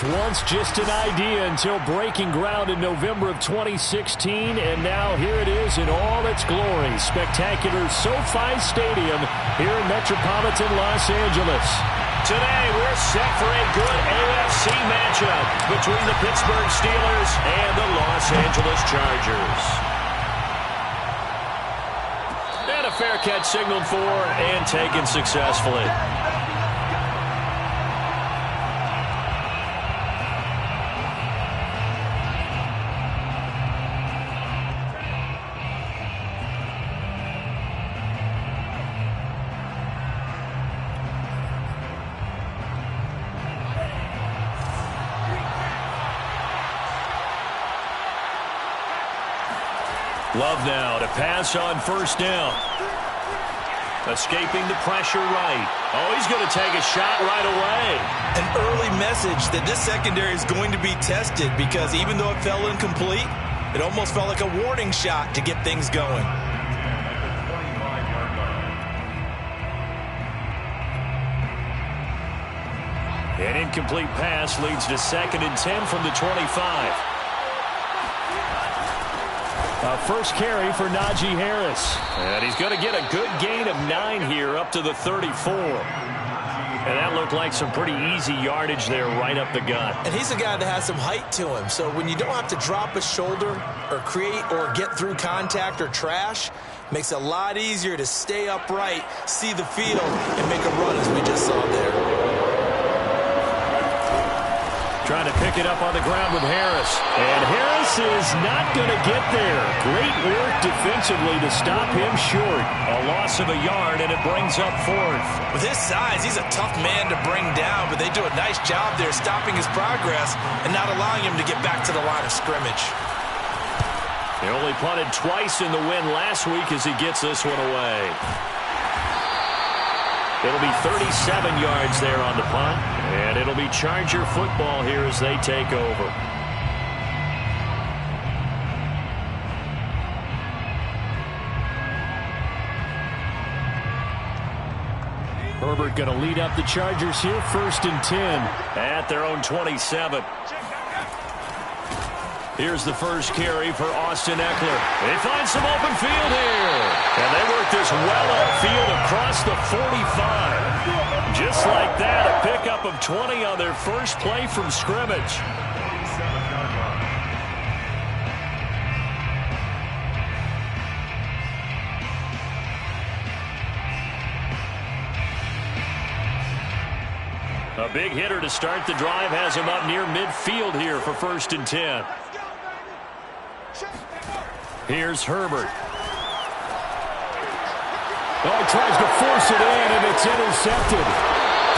was once just an idea until breaking ground in November of 2016, and now here it is in all its glory. Spectacular SoFi Stadium here in metropolitan Los Angeles. Today, we're set for a good AFC matchup between the Pittsburgh Steelers and the Los Angeles Chargers. And a fair catch signaled for and taken successfully. Love now to pass on first down. Escaping the pressure right. Oh, he's going to take a shot right away. An early message that this secondary is going to be tested because even though it fell incomplete, it almost felt like a warning shot to get things going. An incomplete pass leads to 2nd and 10 from the 25. First carry for Najee Harris. And he's going to get a good gain of 9 here up to the 34. And that looked like some pretty easy yardage there right up the gut. And he's a guy that has some height to him. So when you don't have to drop a shoulder or create or get through contact or trash, makes it a lot easier to stay upright, see the field, and make a run as we just saw there. Trying to pick it up on the ground with Harris. And Harris is not going to get there. Great work defensively to stop him short. A loss of a yard, and it brings up 4th. With his size, he's a tough man to bring down, but they do a nice job there stopping his progress and not allowing him to get back to the line of scrimmage. He only punted twice in the win last week as he gets this one away. It'll be 37 yards there on the punt, and it'll be Charger football here as they take over. Herbert going to lead up the Chargers here, 1st and 10. At their own 27. Here's the first carry for Austin Eckler. They find some open field here. And they work this well upfield across the 45. Just like that, a pickup of 20 on their first play from scrimmage. A big hitter to start the drive has him up near midfield here for 1st and 10. Here's Herbert. Oh, he tries to force it in, and it's intercepted.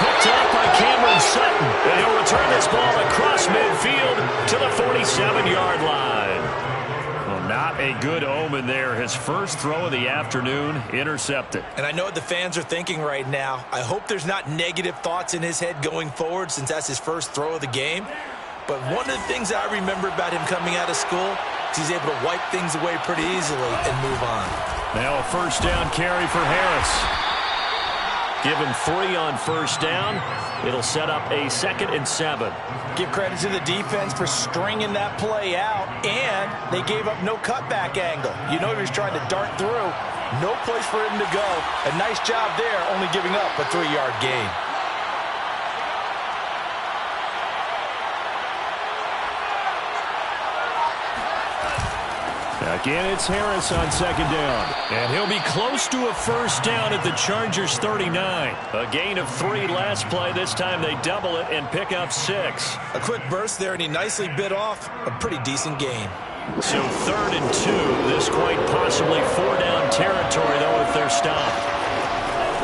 Picked up by Cameron Sutton. And he'll return this ball across midfield to the 47-yard line. Well, not a good omen there. His first throw of the afternoon intercepted. And I know what the fans are thinking right now. I hope there's not negative thoughts in his head going forward since that's his first throw of the game. But one of the things I remember about him coming out of school is he's able to wipe things away pretty easily and move on. Now a first down carry for Harris. Give him 3 on first down. It'll set up a 2nd and 7. Give credit to the defense for stringing that play out, and they gave up no cutback angle. You know he was trying to dart through. No place for him to go. A nice job there, only giving up a 3-yard gain. Again, it's Harris on 2nd down. And he'll be close to a first down at the Chargers 39. A gain of 3 last play. This time they double it and pick up 6. A quick burst there, and he nicely bit off a pretty decent gain. So 3rd and 2. This quite possibly 4-down territory, though, if they're stopped.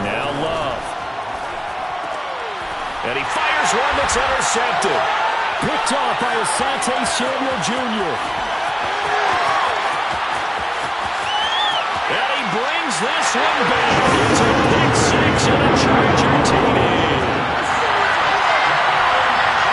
Now Love. And he fires one that's intercepted. Picked off by Asante Samuel Jr. And he brings this one back. It's a pick 6 and a Charger TD.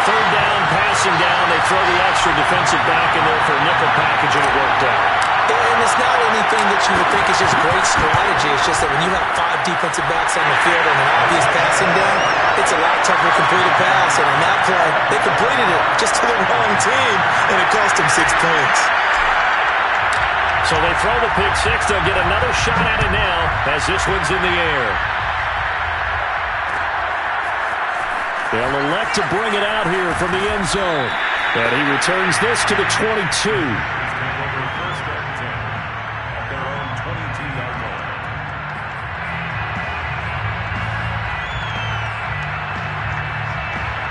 3rd down, passing down. They throw the extra defensive back in there for a nickel package, and it worked out. And it's not anything that you would think is just great strategy. It's just that when you have 5 defensive backs on the field and an obvious passing down, it's a lot tougher to complete a pass. And on that play, they completed it just to the wrong team, and it cost them 6 points. So they throw the pick six. They'll get another shot at it now as this one's in the air. They'll elect to bring it out here from the end zone. And he returns this to the 22.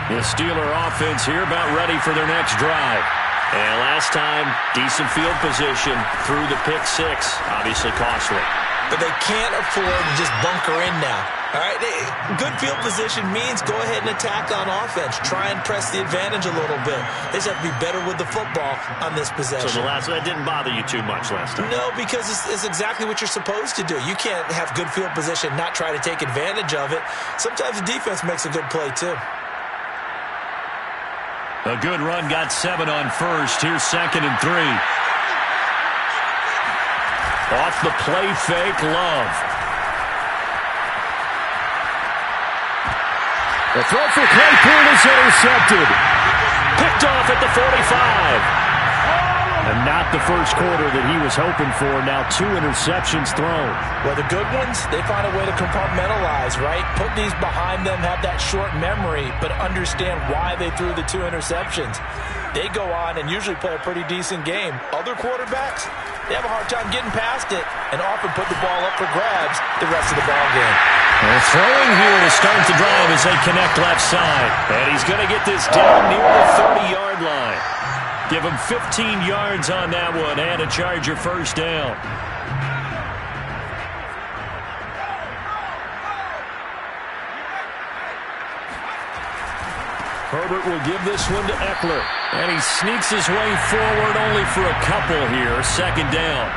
The Steeler offense here about ready for their next drive. And last time, decent field position through the pick six. Obviously costly. But they can't afford to just bunker in now. All right, good field position means go ahead and attack on offense. Try and press the advantage a little bit. They just have to be better with the football on this possession. So that didn't bother you too much last time? No, because it's exactly what you're supposed to do. You can't have good field position, not try to take advantage of it. Sometimes the defense makes a good play, too. A good run, got 7 on first. Here's 2nd and 3. Off the play fake, Love. The throw for Claypool is intercepted. Picked off at the 45. And not the first quarter that he was hoping for. Now 2 interceptions thrown. Well, the good ones, they find a way to compartmentalize, right? Put these behind them, have that short memory, but understand why they threw the 2 interceptions. They go on and usually play a pretty decent game. Other quarterbacks, they have a hard time getting past it and often put the ball up for grabs the rest of the ball game. They're throwing here to start the drive as they connect left side. And he's going to get this down near the 30-yard line. Give him 15 yards on that one and a Charger first down. Herbert will give this one to Eckler. And he sneaks his way forward only for a couple here. 2nd down.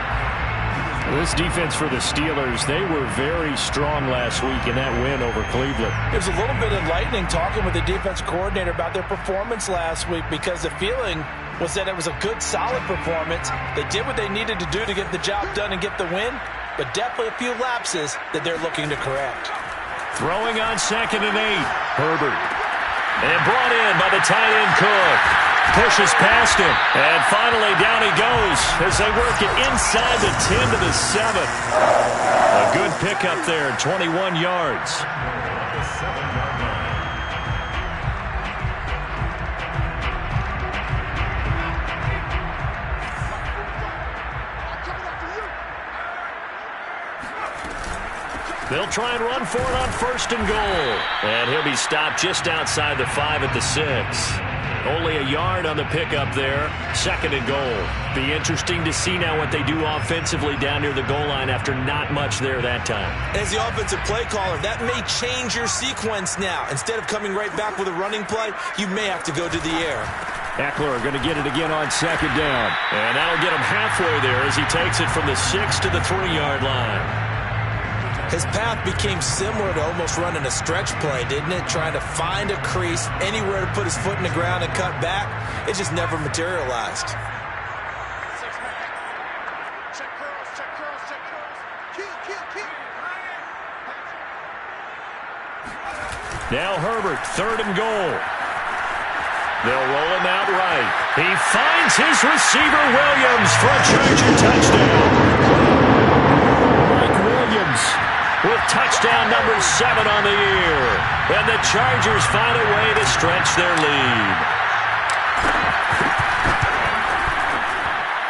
This defense for the Steelers, they were very strong last week in that win over Cleveland. It was a little bit enlightening talking with the defense coordinator about their performance last week because the feeling was that it was a good, solid performance. They did what they needed to do to get the job done and get the win, but definitely a few lapses that they're looking to correct. Throwing on 2nd and 8. Herbert. And brought in by the tight end Cook. Pushes past him. And finally down he goes as they work it inside the 10 to the 7. A good pickup there, 21 yards. They'll try and run for it on 1st and goal. And he'll be stopped just outside the 5 at the 6. Only a yard on the pickup there. 2nd and goal. Be interesting to see now what they do offensively down near the goal line after not much there that time. As the offensive play caller, that may change your sequence now. Instead of coming right back with a running play, you may have to go to the air. Eckler going to get it again on 2nd down. And that'll get him halfway there as he takes it from the 6 to the 3-yard line. His path became similar to almost running a stretch play, didn't it? Trying to find a crease, anywhere to put his foot in the ground and cut back. It just never materialized. Now Herbert, 3rd and goal. They'll roll him out right. He finds his receiver, Williams, for a Charger touchdown. Mike Williams with touchdown number 7 on the year. And the Chargers find a way to stretch their lead.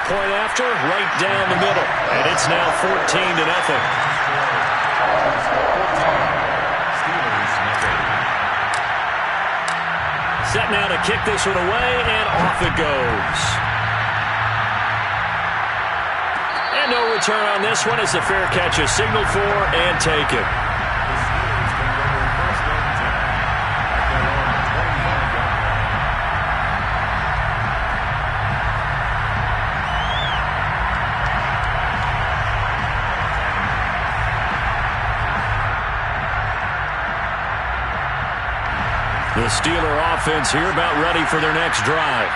Point after, right down the middle. And it's now 14-0. Set now to kick this one away, and off it goes. And no return on this one as the fair catch is signaled for and taken. The Steeler offense here about ready for their next drive.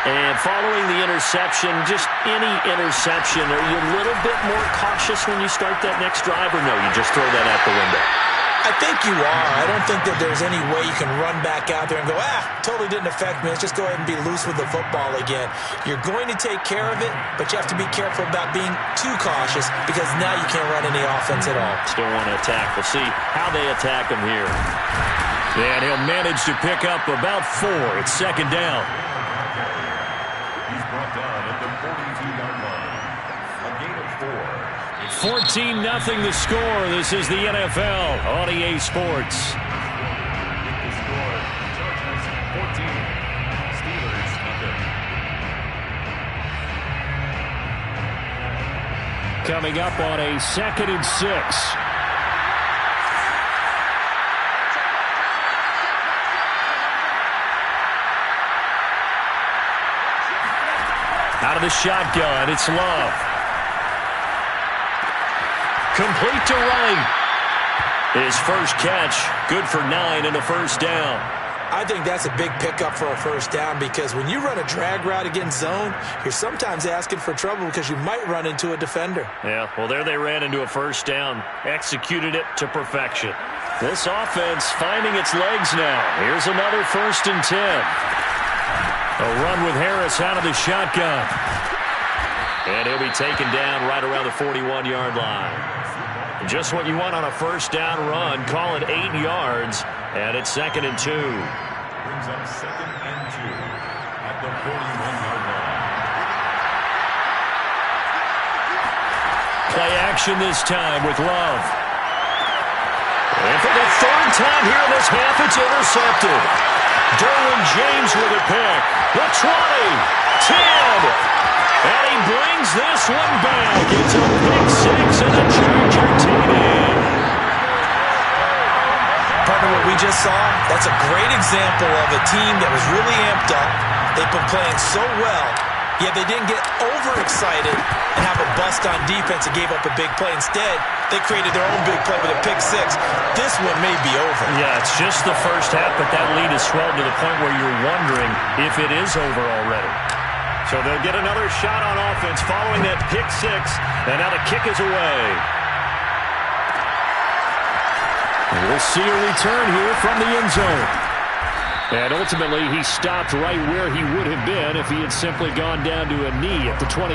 And following the interception, just any interception, are you a little bit more cautious when you start that next drive, or no, you just throw that out the window? I think you are. I don't think that there's any way you can run back out there and go, totally didn't affect me. Let's just go ahead and be loose with the football again. You're going to take care of it, but you have to be careful about being too cautious because now you can't run any offense at all. Still want to attack. We'll see how they attack him here. And he'll manage to pick up about 4. It's second down. He's brought down at the 42-yard line. A gain of 4. 14-0 the score. This is the NFL on EA Sports. The score, Chargers 14, Steelers nothing. Coming up on a 2nd and 6. Out of the shotgun, it's Love. Complete to Wright. His first catch, good for 9 and a first down. I think that's a big pickup for a first down because when you run a drag route against zone, you're sometimes asking for trouble because you might run into a defender. Yeah, well, there they ran into a first down. Executed it to perfection. This offense finding its legs now. Here's another 1st and 10. A run with Harris out of the shotgun. And he'll be taken down right around the 41-yard line. Just what you want on a first down run. Call it 8 yards. And it's 2nd and 2. Brings up 2nd and 2 at the 41-yard line. Play action this time with Love. And for the 3rd time here in this half, it's intercepted. Derwin James with a pick. The 20, 10. And he brings this one back. It's a pick 6 and a Charger TD. Partner, what we just saw, that's a great example of a team that was really amped up. They've been playing so well, yet they didn't get overexcited and have a bust on defense and gave up a big play. Instead, they created their own big play with a pick 6. This one may be over. Yeah, it's just the first half, but that lead is swelled to the point where you're wondering if it is over already. So they'll get another shot on offense following that pick 6, and now the kick is away. And we'll see a return here from the end zone. And ultimately, he stopped right where he would have been if he had simply gone down to a knee at the 25.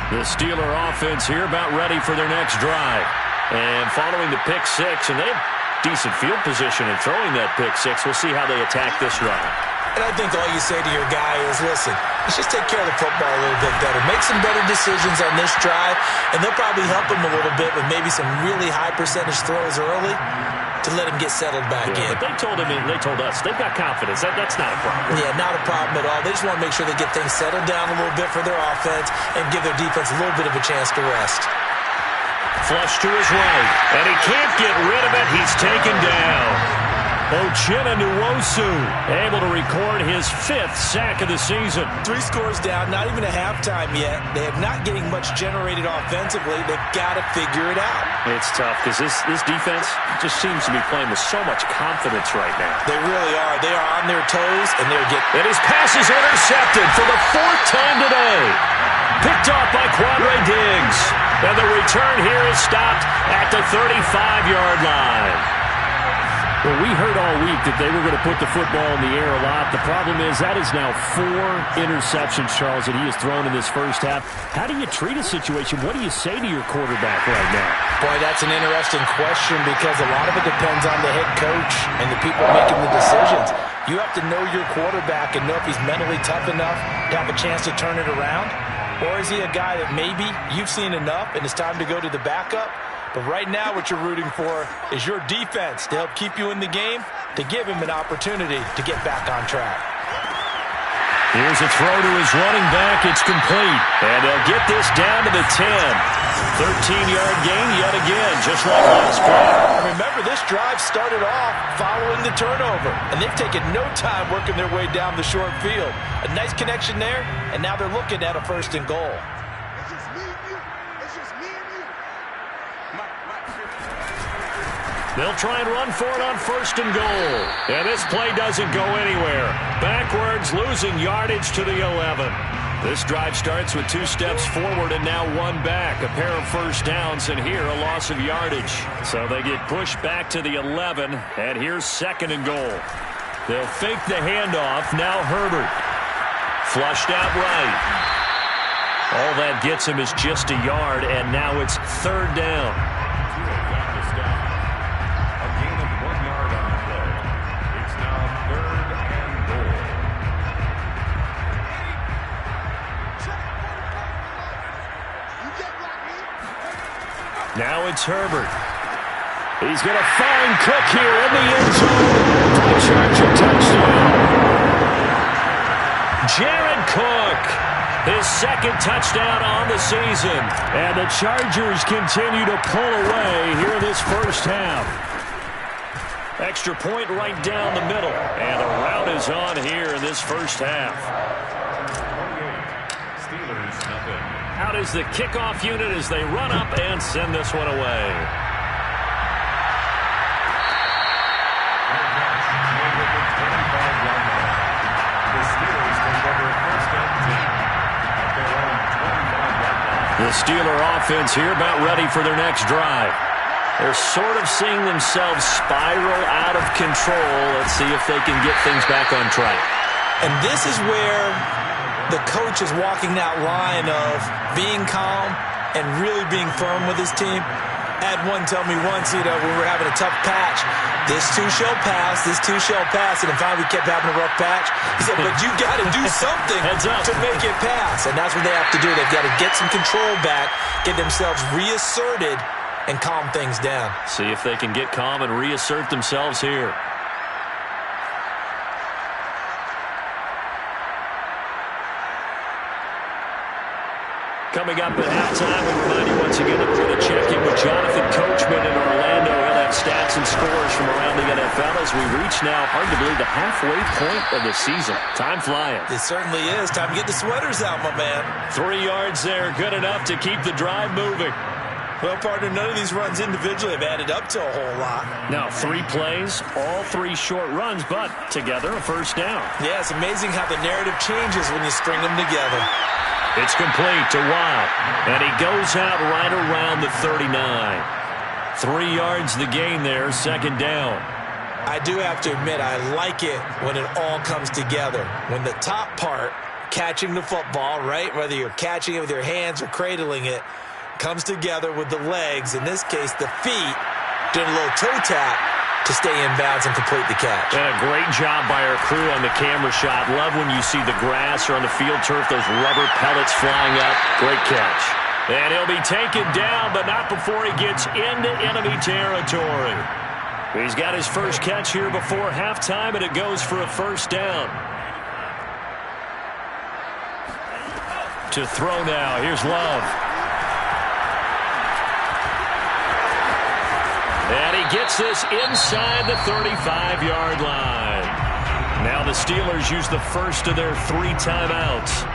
The Steeler offense here about ready for their next drive. And following the pick 6, and they have decent field position in throwing that pick 6. We'll see how they attack this drive. And I think all you say to your guy is, listen, let's just take care of the football a little bit better. Make some better decisions on this drive, and they'll probably help him a little bit with maybe some really high percentage throws early to let him get settled back in. But they told us, they've got confidence. That's not a problem. Yeah, not a problem at all. They just want to make sure they get things settled down a little bit for their offense and give their defense a little bit of a chance to rest. Flush to his right, and he can't get rid of it. He's taken down. Uchenna Nwosu able to record his 5th sack of the season. 3 scores down, not even a halftime yet. They are not getting much generated offensively. They've got to figure it out. It's tough because this defense just seems to be playing with so much confidence right now. They really are. They are on their toes, and they're getting... And his pass is intercepted for the 4th time today. Picked off by Quadre Diggs. And the return here is stopped at the 35-yard line. Well, we heard all week that they were going to put the football in the air a lot. The problem is that is now 4 interceptions, Charles, that he has thrown in this first half. How do you treat a situation? What do you say to your quarterback right now? Boy, that's an interesting question because a lot of it depends on the head coach and the people making the decisions. You have to know your quarterback and know if he's mentally tough enough to have a chance to turn it around. Or is he a guy that maybe you've seen enough and it's time to go to the backup? But right now what you're rooting for is your defense to help keep you in the game, to give him an opportunity to get back on track. Here's a throw to his running back. It's complete. And they'll get this down to the 10. 13-yard gain yet again, just like last play. Remember, this drive started off following the turnover, and they've taken no time working their way down the short field. A nice connection there, and now they're looking at a 1st and goal. It's just me and you. They'll try and run for it on 1st and goal. And this play doesn't go anywhere. Backwards, losing yardage to the 11. This drive starts with 2 steps forward and now 1 back. A pair of first downs, and here a loss of yardage. So they get pushed back to the 11, and here's 2nd and goal. They'll fake the handoff. Now Herbert. Flushed out right. All that gets him is just a yard, and now it's 3rd down. Now it's Herbert. He's going to find Cook here in the end zone. Charger touchdown. Jared Cook, his 2nd touchdown on the season. And the Chargers continue to pull away here in this first half. Extra point right down the middle. And the route is on here in this first half. Out is the kickoff unit as they run up and send this one away. The Steeler offense here about ready for their next drive. They're sort of seeing themselves spiral out of control. Let's see if they can get things back on track. And this is where the coach is walking that line of being calm and really being firm with his team. I had one tell me once, when we were having a tough patch, this too shall pass, this too shall pass, and finally we kept having a rough patch. He said, but you got to do something to make it pass, and that's what they have to do. They've got to get some control back, get themselves reasserted, and calm things down. See if they can get calm and reassert themselves here. Coming up at halftime, we remind you once again that we're going to check in with Jonathan Coachman in Orlando. He'll have stats and scores from around the NFL as we reach now, hard to believe, the halfway point of the season. Time flying. It certainly is. Time to get the sweaters out, my man. 3 yards there, good enough to keep the drive moving. Well, partner, none of these runs individually have added up to a whole lot. Now, 3 plays, all 3 short runs, but together a first down. Yeah, it's amazing how the narrative changes when you string them together. It's complete to Watt, and he goes out right around the 39. 3 yards the gain there, 2nd down. I do have to admit, I like it when it all comes together. When the top part, catching the football, right, whether you're catching it with your hands or cradling it, comes together with the legs, in this case the feet, doing a little toe tap to stay in bounds and complete the catch. And a great job by our crew on the camera shot. Love when you see the grass or on the field turf, those rubber pellets flying up. Great catch. And he'll be taken down, but not before he gets into enemy territory. He's got his first catch here before halftime, and it goes for a first down. To throw now, here's Love. And he gets this inside the 35-yard line. Now the Steelers use the first of their 3 timeouts,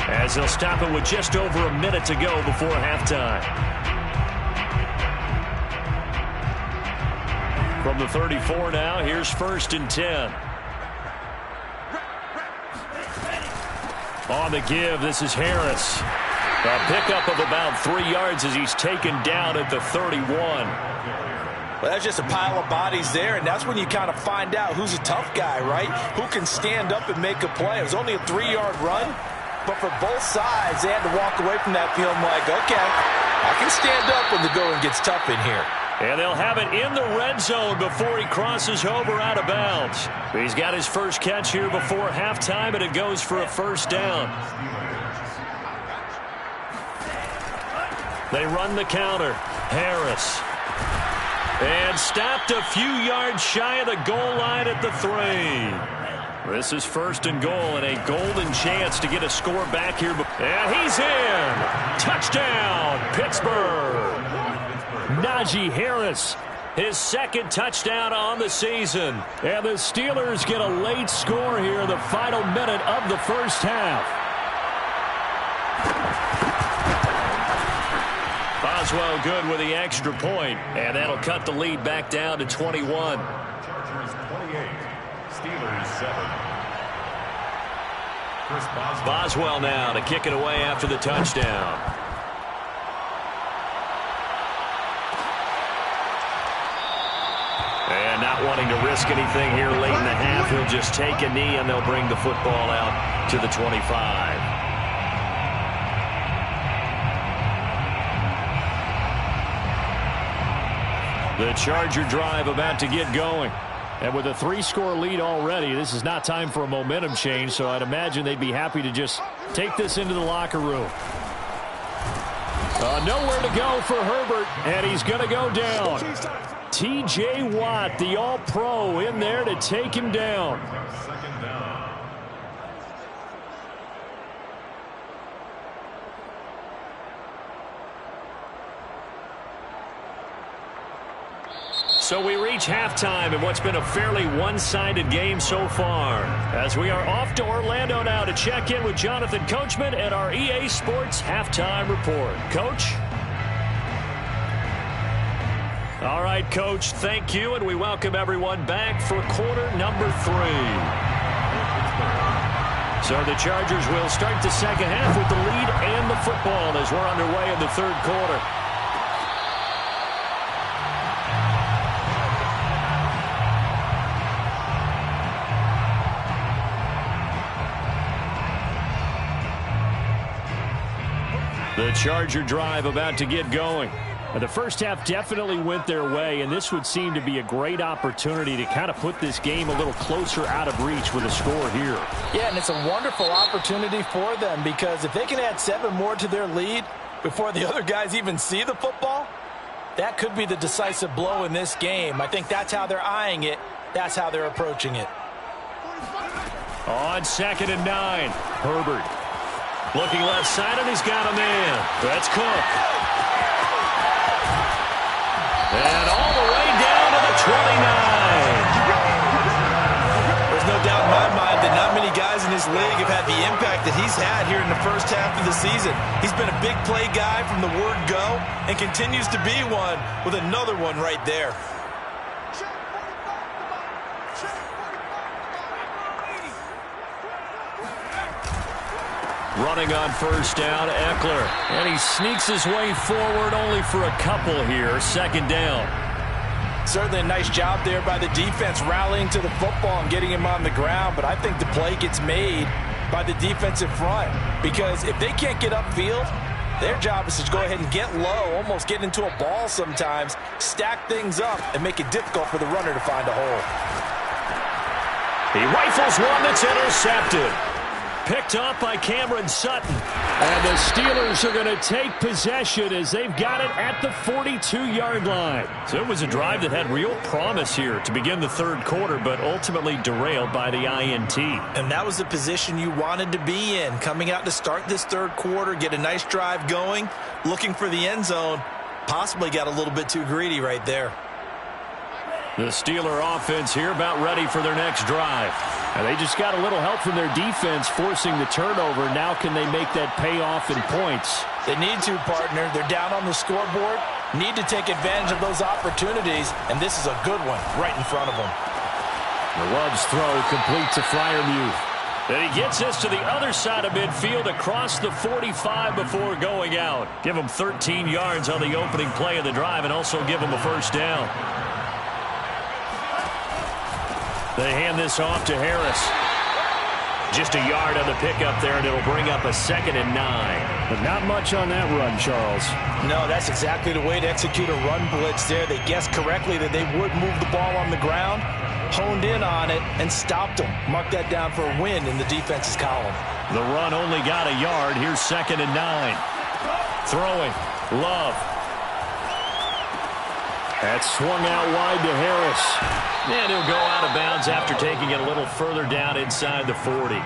as they'll stop it with just over a minute to go before halftime. From the 34 now, here's 1st and 10. On the give, this is Harris. A pickup of about 3 yards as he's taken down at the 31. Well, that's just a pile of bodies there, and that's when you kind of find out who's a tough guy, right? Who can stand up and make a play. It was only a 3-yard run, but for both sides, they had to walk away from that field like, okay, I can stand up when the going gets tough in here. And they'll have it in the red zone before he crosses over out of bounds. He's got his first catch here before halftime, and it goes for a first down. They run the counter. Harris. And stopped a few yards shy of the goal line at the 3. This is 1st and goal and a golden chance to get a score back here. And he's in. Touchdown, Pittsburgh. Najee Harris, his 2nd touchdown on the season. And the Steelers get a late score here in the final minute of the first half. Boswell good with the extra point, and that'll cut the lead back down to 21. Chargers 28, Steelers 7. Chris Boswell now to kick it away after the touchdown. And not wanting to risk anything here late in the half, he'll just take a knee and they'll bring the football out to the 25. The Charger drive about to get going. And with a 3-score lead already, this is not time for a momentum change, so I'd imagine they'd be happy to just take this into the locker room. Nowhere to go for Herbert, and he's going to go down. T.J. Watt, the All-Pro, in there to take him down. Second down. So we reach halftime in what's been a fairly one-sided game so far. As we are off to Orlando now to check in with Jonathan Coachman at our EA Sports Halftime Report. Coach? All right, Coach, thank you, and we welcome everyone back for quarter number 3. So the Chargers will start the second half with the lead and the football as we're underway in the third quarter. The Charger drive about to get going. The first half definitely went their way, and this would seem to be a great opportunity to kind of put this game a little closer out of reach with a score here. Yeah, and it's a wonderful opportunity for them because if they can add 7 more to their lead before the other guys even see the football, that could be the decisive blow in this game. I think that's how they're eyeing it. That's how they're approaching it. On 2nd and 9, Herbert. Looking left side, and he's got a man. That's Cook. And all the way down to the 29. There's no doubt in my mind that not many guys in this league have had the impact that he's had here in the first half of the season. He's been a big play guy from the word go and continues to be one with another one right there. Running on first down, Eckler. And he sneaks his way forward only for a couple here. Second down. Certainly a nice job there by the defense rallying to the football and getting him on the ground. But I think the play gets made by the defensive front. Because if they can't get upfield, their job is to go ahead and get low, almost get into a ball sometimes, stack things up, and make it difficult for the runner to find a hole. He rifles one that's intercepted. Picked up by Cameron Sutton. And the Steelers are going to take possession as they've got it at the 42-yard line. So it was a drive that had real promise here to begin the third quarter, but ultimately derailed by the INT. And that was the position you wanted to be in. Coming out to start this third quarter, get a nice drive going, looking for the end zone. Possibly got a little bit too greedy right there. The Steeler offense here about ready for their next drive. And they just got a little help from their defense forcing the turnover. Now can they make that pay off in points? They need to, partner. They're down on the scoreboard. Need to take advantage of those opportunities. And this is a good one right in front of them. The Love's throw complete to Freiermuth. And he gets this to the other side of midfield across the 45 before going out. Give him 13 yards on the opening play of the drive and also give him a first down. They hand this off to Harris. Just a yard on the pickup there, and it'll bring up a 2nd and 9. But not much on that run, Charles. No, that's exactly the way to execute a run blitz there. They guessed correctly that they would move the ball on the ground, honed in on it, and stopped them. Mark that down for a win in the defense's column. The run only got a yard. Here's 2nd and 9. Throwing. Love. That swung out wide to Harris. And he'll go out of bounds after taking it a little further down inside the 40.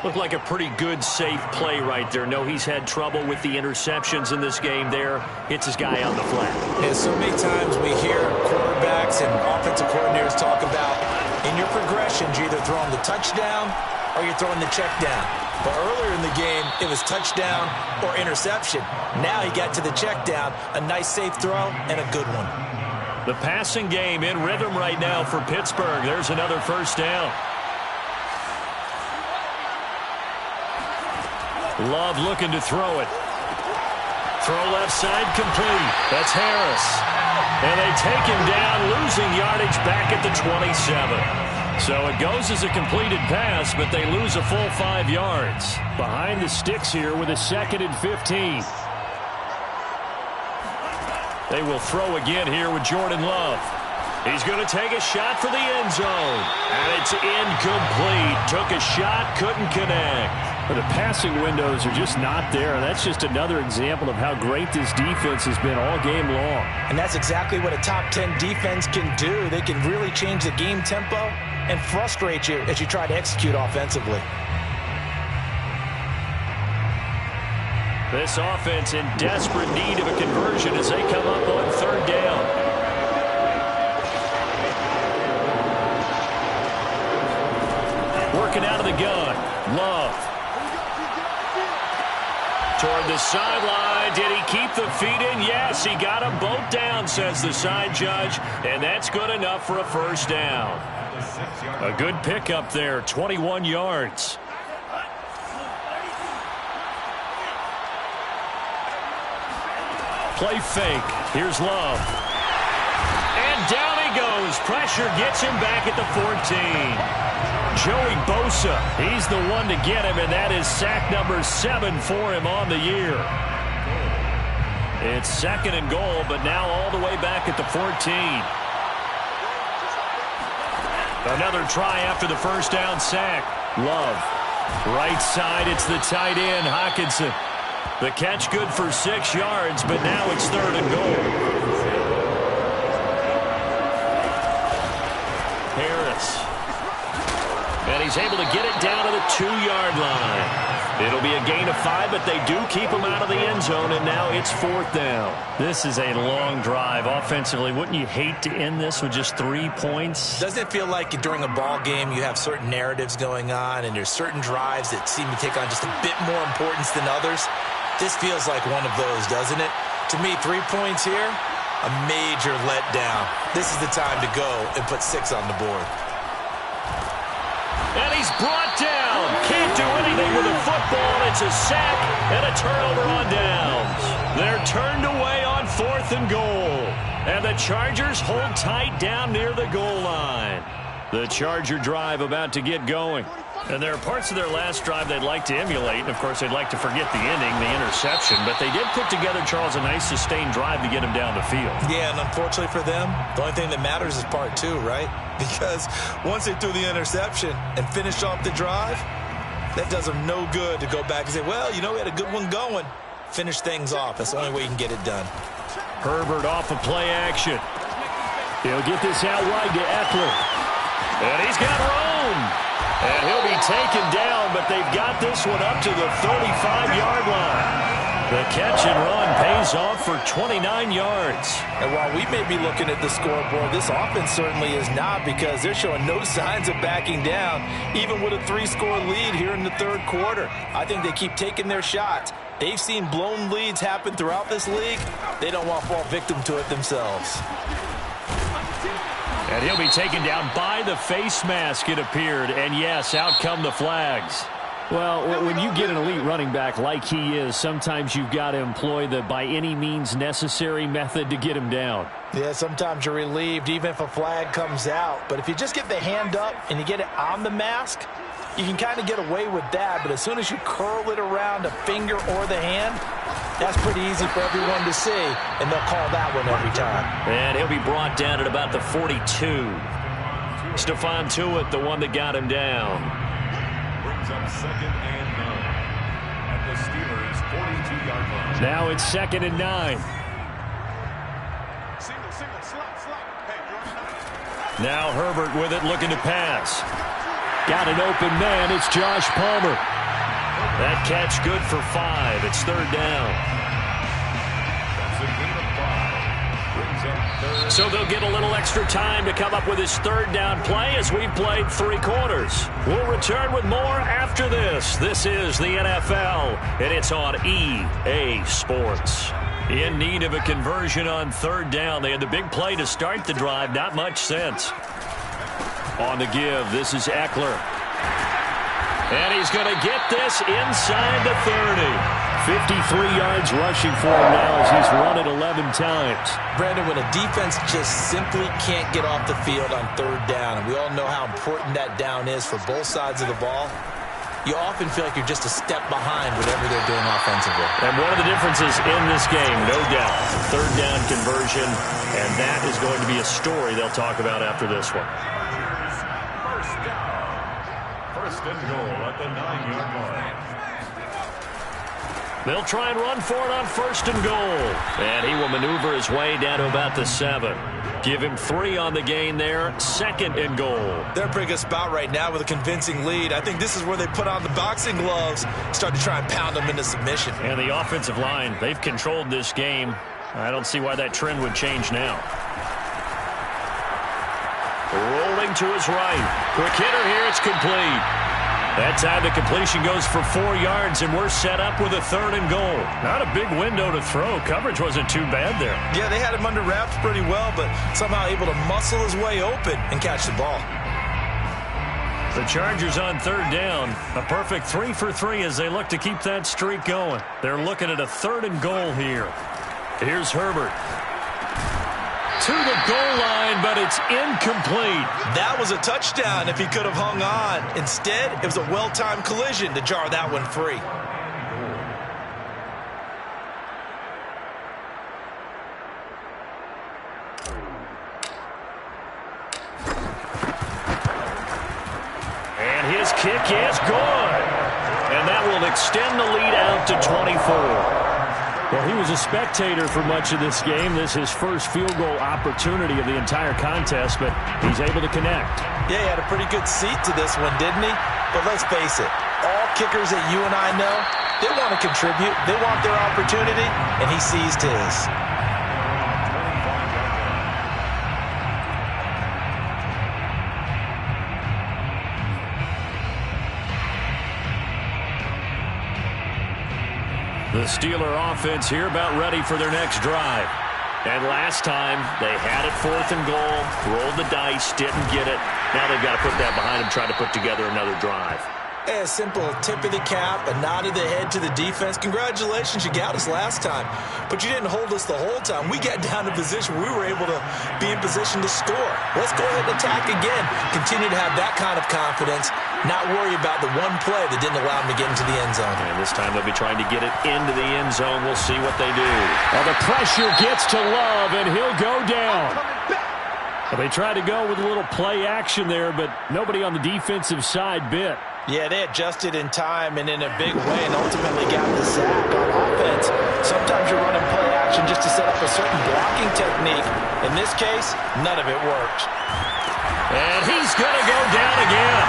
Looked like a pretty good, safe play right there. No, he's had trouble with the interceptions in this game there. Hits his guy on the flat. Yeah, so many times we hear quarterbacks and offensive coordinators talk about in your progressions, you're either throwing the touchdown or you're throwing the check down. But earlier in the game, it was touchdown or interception. Now he got to the check down, a nice safe throw, and a good one. The passing game in rhythm right now for Pittsburgh. There's another first down. Love looking to throw it. Throw left side complete. That's Harris. And they take him down, losing yardage back at the 27. So it goes as a completed pass, but they lose a full 5 yards. Behind the sticks here with a 2nd and 15. They will throw again here with Jordan Love. He's going to take a shot for the end zone. And it's incomplete. Took a shot, couldn't connect. The passing windows are just not there. That's just another example of how great this defense has been all game long. And that's exactly what a top 10 defense can do. They can really change the game tempo and frustrate you as you try to execute offensively. This offense in desperate need of a conversion as they come up on 3rd down. Working out of the gun. Love. Toward the sideline. Did he keep the feet in? Yes, he got them both down, says the side judge. And that's good enough for a first down. A good pickup there, 21 yards. Play fake. Here's Love. And down he goes. Pressure gets him back at the 14. Joey Bosa, he's the one to get him, and that is sack number 7 for him on the year. It's 2nd and goal, but now all the way back at the 14. Another try after the first down sack. Love. Right side, it's the tight end, Hockenson. The catch good for 6 yards, but now it's 3rd and goal. Harris. And he's able to get it down to the 2-yard line. It'll be a gain of 5, but they do keep him out of the end zone, and now it's 4th down. This is a long drive offensively. Wouldn't you hate to end this with just 3 points? Doesn't it feel like during a ball game you have certain narratives going on, and there's certain drives that seem to take on just a bit more importance than others? This feels like one of those, doesn't it? To me, 3 points here, a major letdown. This is the time to go and put 6 on the board. And he's brought down. Can't do anything with a football. It's a sack and a turnover on downs. They're turned away on 4th and goal. And the Chargers hold tight down near the goal line. The Charger drive about to get going. And there are parts of their last drive they'd like to emulate. And, of course, they'd like to forget the ending, the interception. But they did put together, Charles, a nice sustained drive to get him down the field. Yeah, and unfortunately for them, the only thing that matters is part 2, right? Because once they threw the interception and finished off the drive, that does them no good to go back and say, well, you know, we had a good one going. Finish things off. That's the only way you can get it done. Herbert off of play action. He'll get this out wide to Eckler. And he's got room. And he'll be taken down, but they've got this one up to the 35-yard line. The catch and run pays off for 29 yards. And while we may be looking at the scoreboard, this offense certainly is not, because they're showing no signs of backing down, even with a 3-score lead here in the 3rd quarter. I think they keep taking their shots. They've seen blown leads happen throughout this league. They don't want to fall victim to it themselves. And he'll be taken down by the face mask, it appeared. And, yes, out come the flags. Well, when you get an elite running back like he is, sometimes you've got to employ the by any means necessary method to get him down. Yeah, sometimes you're relieved even if a flag comes out. But if you just get the hand up and you get it on the mask, you can kind of get away with that. But as soon as you curl it around a finger or the hand, that's pretty easy for everyone to see, and they'll call that one every time. And he'll be brought down at about the 42. Stephon Tuitt, the one that got him down. Brings up 2nd and 9 at the Steelers' 42-yard line. Now it's 2nd and 9. Now Herbert with it, looking to pass. Got an open man. It's Josh Palmer. That catch good for 5. It's 3rd down. That's a gain of 5. Brings up 3rd So they'll get a little extra time to come up with his third down play as we've played 3 quarters. We'll return with more after this. This is the NFL, and it's on EA Sports. In need of a conversion on third down. They had the big play to start the drive. Not much sense. On the give, this is Eckler. And he's going to get this inside the 30. 53 yards rushing for him now as he's run it 11 times. Brandon, when a defense just simply can't get off the field on third down, and we all know how important that down is for both sides of the ball, you often feel like you're just a step behind whatever they're doing offensively. And one of the differences in this game, no doubt, third down conversion, and that is going to be a story they'll talk about after this one. First and goal at the 9-yard line. They'll try and run for it on first and goal. And he will maneuver his way down to about the 7. Give him 3 on the gain there. Second and goal. They're bringing us about right now with a convincing lead. I think this is where they put on the boxing gloves, start to try and pound them into submission. And the offensive line, they've controlled this game. I don't see why that trend would change now. Rolling to his right. Quick hitter here. It's complete. That time the completion goes for 4 yards, and we're set up with a third and goal. Not a big window to throw. Coverage wasn't too bad there. Yeah, they had him under wraps pretty well, but somehow able to muscle his way open and catch the ball. The Chargers on third down. A perfect 3 for 3 as they look to keep that streak going. They're looking at a third and goal here. Here's Herbert. To the goal line, but it's incomplete. That was a touchdown if he could have hung on. Instead, it was a well-timed collision to jar that one free. And his kick is good. And that will extend the lead out to 24. Well, he was a spectator for much of this game. This is his first field goal opportunity of the entire contest, but he's able to connect. Yeah, he had a pretty good seat to this one, didn't he? But let's face it, all kickers that you and I know, they want to contribute. They want their opportunity, and he seized his. The Steeler offense here about ready for their next drive. And last time, they had it 4th and goal, rolled the dice, didn't get it. Now they've got to put that behind them, try to put together another drive. A simple tip of the cap, a nod of the head to the defense. Congratulations, you got us last time. But you didn't hold us the whole time. We got down to position where we were able to be in position to score. Let's go ahead and attack again. Continue to have that kind of confidence. Not worry about the one play that didn't allow them to get into the end zone. And this time they'll be trying to get it into the end zone. We'll see what they do. Well, the pressure gets to Love, and he'll go down. Well, they tried to go with a little play action there, but nobody on the defensive side bit. Yeah, they adjusted in time and in a big way and ultimately got the sack on offense. Sometimes you're running play action just to set up a certain blocking technique. In this case, none of it worked. And he's going to go down again.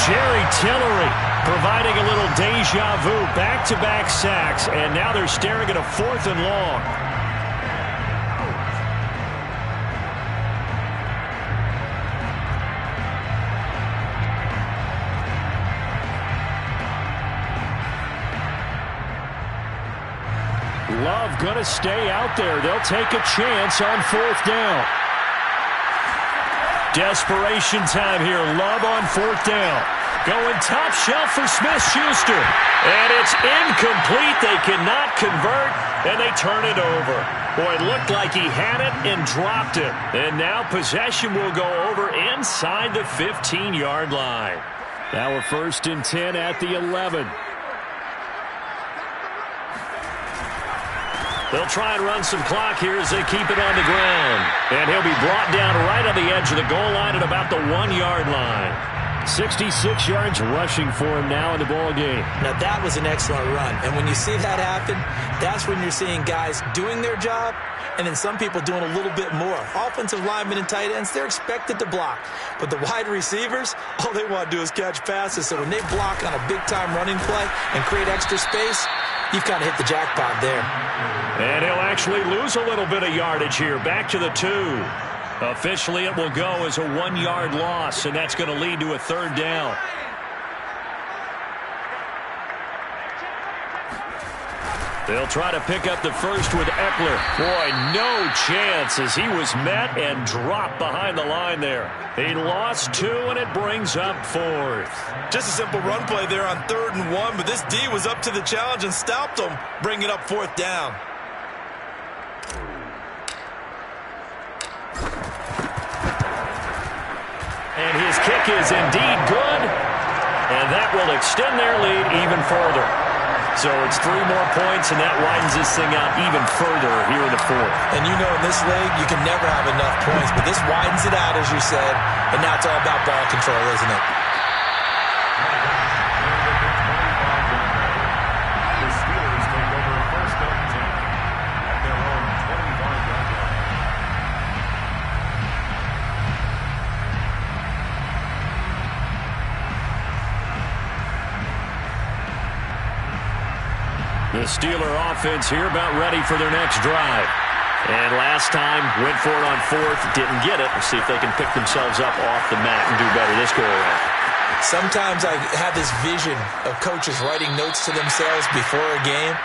Jerry Tillery providing a little deja vu, back-to-back sacks, and now they're staring at a 4th and long. Love going to stay out there. They'll take a chance on 4th down. Desperation time here. Love on 4th down. Going top shelf for Smith-Schuster. And it's incomplete. They cannot convert, and they turn it over. Boy, it looked like he had it and dropped it. And now possession will go over inside the 15-yard line. Now a 1st and 10 at the 11. They'll try and run some clock here as they keep it on the ground. And he'll be brought down right on the edge of the goal line at about the 1-yard line. 66 yards rushing for him now in the ball game. Now that was an excellent run. And when you see that happen, that's when you're seeing guys doing their job and then some people doing a little bit more. Offensive linemen and tight ends, they're expected to block. But the wide receivers, all they want to do is catch passes. So when they block on a big-time running play and create extra space, you've kind of hit the jackpot there. And he'll actually lose a little bit of yardage here. Back to the 2. Officially, it will go as a 1-yard loss, and that's going to lead to a 3rd down. They'll try to pick up the first with Eckler. Boy, no chance as he was met and dropped behind the line there. He lost 2, and it brings up 4th. Just a simple run play there on 3rd and 1, but this D was up to the challenge and stopped him, bringing up 4th down. And his kick is indeed good, and that will extend their lead even further. So it's 3 more points, and that widens this thing out even further here in the 4th. And you know in this league, you can never have enough points, but this widens it out, as you said, and now it's all about ball control, isn't it? The Steelers take over 1st and 10 at their own 25-yard line. The Steeler offense here about ready for their next drive. And last time, went for it on 4th, didn't get it. Let's see if they can pick themselves up off the mat and do better this go-around. Sometimes I have this vision of coaches writing notes to themselves before a game,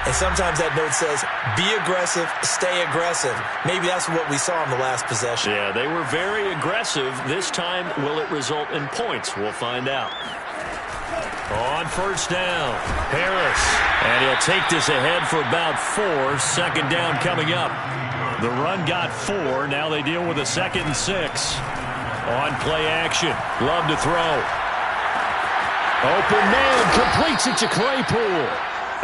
and sometimes that note says, be aggressive, stay aggressive. Maybe that's what we saw in the last possession. Yeah, they were very aggressive. This time, will it result in points? We'll find out. On 1st down, Harris. And he'll take this ahead for about 4. 2nd down coming up. The run got 4. Now they deal with a 2nd and 6. On play action. Love to throw. Open man. Completes it to Claypool.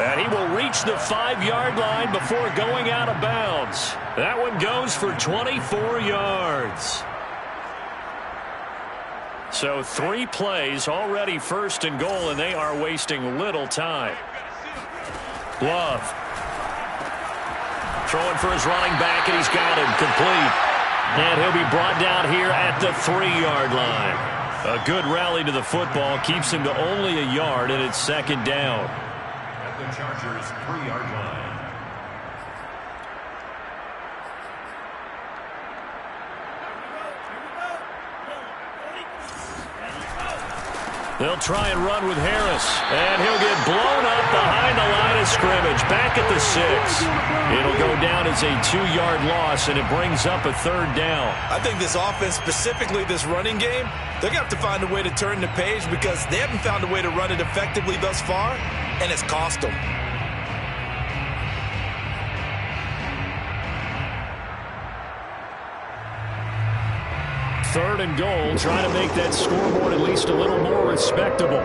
And he will reach the 5-yard line before going out of bounds. That one goes for 24 yards. So 3 plays, already 1st and goal, and they are wasting little time. Love. Throwing for his running back, and he's got him complete. And he'll be brought down here at the 3-yard line. A good rally to the football keeps him to only a yard, and it's 2nd down. At the Chargers' 3-yard line. They'll try and run with Harris, and he'll get blown up behind the line of scrimmage, back at the 6. It'll go down as a 2-yard loss, and it brings up a 3rd down. I think this offense, specifically this running game, they're going to have to find a way to turn the page because they haven't found a way to run it effectively thus far, and it's cost them. Third and goal, trying to make that scoreboard at least a little more respectable.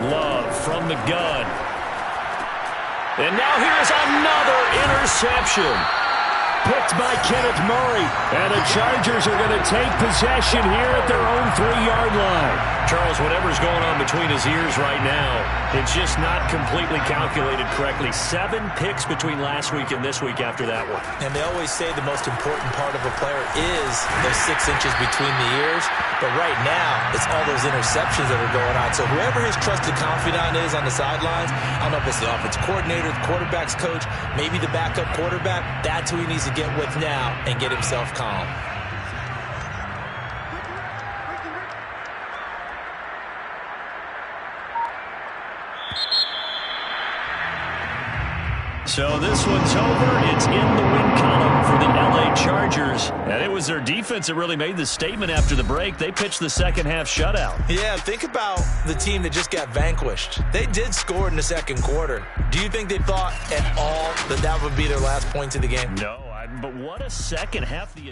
Love from the gun. And now here's another interception. Picked by Kenneth Murray. And the Chargers are going to take possession here at their own 3-yard line. Charles, whatever's going on between his ears right now, it's just not completely calculated correctly. 7 picks between last week and this week after that one. And they always say the most important part of a player is those 6 inches between the ears. But right now, it's all those interceptions that are going on. So whoever his trusted confidant is on the sidelines, I don't know if it's the offensive coordinator, the quarterback's coach, maybe the backup quarterback, that's who he needs to get with now and get himself calm. So this one's over. It's in the win column for the LA Chargers. And it was their defense that really made the statement after the break. They pitched the second half shutout. Yeah, think about the team that just got vanquished. They did score in the 2nd quarter. Do you think they thought at all that that would be their last point of the game? No, but what a second half the